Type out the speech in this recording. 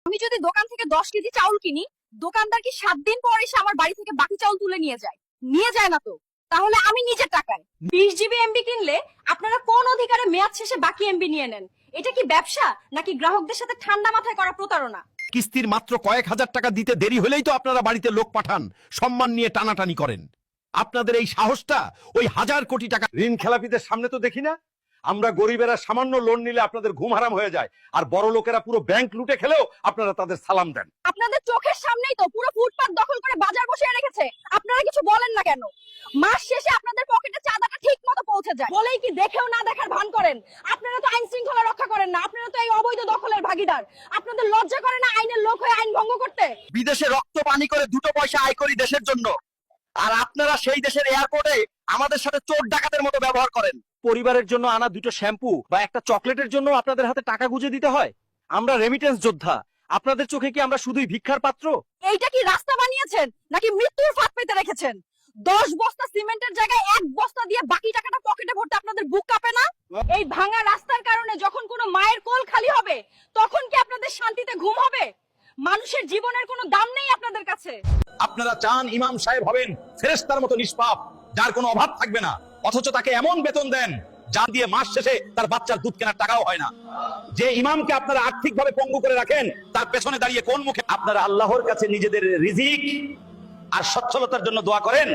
আমি যদি দোকান থেকে 10 কেজি চাউল কিনি, দোকানদার কি 7 দিন পর এসে আমার বাড়ি থেকে বাকি চাউল তুলে নিয়ে যায়? নিয়ে যায় না তো। তাহলে আমি নিজের টাকায় 20 জিবি এমবি কিনলে আপনারা কোন অধিকারে মেয়াদ শেষে বাকি এমবি নিয়ে নেন? এটা কি ব্যবসা নাকি গ্রাহকদের সাথে ঠান্ডা মাথায় করা প্রতারণা? কিস্তির মাত্র কয়েক হাজার টাকা দিতে দেরি হলেই তো আপনারা বাড়িতে লোক পাঠান, সম্মান নিয়ে টানাটানি করেন। আপনাদের এই সাহসটা ওই 1000 কোটি টাকা ঋণ খেলাপিদের সামনে তো দেখি না। আমরা গরিবেরা সামান্য লোন নিলে আপনাদের ঘুম হারাম হয়ে যায়, আর বড় লোকেরা পুরো ব্যাংক লুটে খেলেও আপনারা তাদের সালাম দেন। আপনাদের চোখের সামনেই তো পুরো ফুটপাত দখল করে বাজার বসিয়ে রেখেছে, আপনারা কিছু বলেন না কেন? মাস শেষে আপনাদের পকেটে চাঁদাটা ঠিক মতো পৌঁছে যায় বলেই কি দেখেও না দেখার ভান করেন? আপনারা তো আইন শৃঙ্খলা রক্ষা করেন না, আপনারা তো এই অবৈধ দখলের ভাগীদার। আপনাদের লজ্জা করে না আইনের লোক হয়ে আইন ভঙ্গ করতে? বিদেশে রক্ত পানি করে 2 পয়সা আয় করি দেশের জন্য, আর আপনারা সেই দেশের এয়ারপোর্টে আমাদের সাথে চোর ডাকাতের মতো ব্যবহার করেন। পরিবারের জন্য আনা 2টো শ্যাম্পু বা একটা চকলেটের জন্য আপনাদের হাতে টাকা গুঁজে দিতে হয়। আমরা রেমিটেন্স যোদ্ধা, আপনাদের চোখে কি আমরা শুধুই ভিক্ষার পাত্র? এইটা কি রাস্তা বানিয়েছেন নাকি মৃত্যুর ফাঁদ পেতে রেখেছেন? 10 বস্তা সিমেন্টের জায়গায় 1 বস্তা দিয়ে বাকি টাকাটা পকেটে ভরতে আপনাদের বুক কাঁপে না? এই ভাঙা রাস্তার কারণে যখন কোনো মায়ের কোল খালি হবে, তখন কি আপনাদের শান্তিতে ঘুম হবে? মানুষের জীবনের কোনো দাম নেই আপনাদের কাছে। আপনারা চান ইমাম সাহেব হবেন ফেরেশতার মতো নিষ্পাপ, যার কোনো অভাব থাকবে না, অথচ তাকে এমন বেতন দেন যা দিয়ে মাস শেষে তার বাচ্চার দুধ কেনার টাকাও হয় না। যে ইমামকে আপনারা আর্থিকভাবে পঙ্গু করে রাখেন, তার পেছনে দাঁড়িয়ে কোন মুখে আপনারা আল্লাহর কাছে নিজেদের রিজিক আর সচ্ছলতার জন্য দোয়া করেন?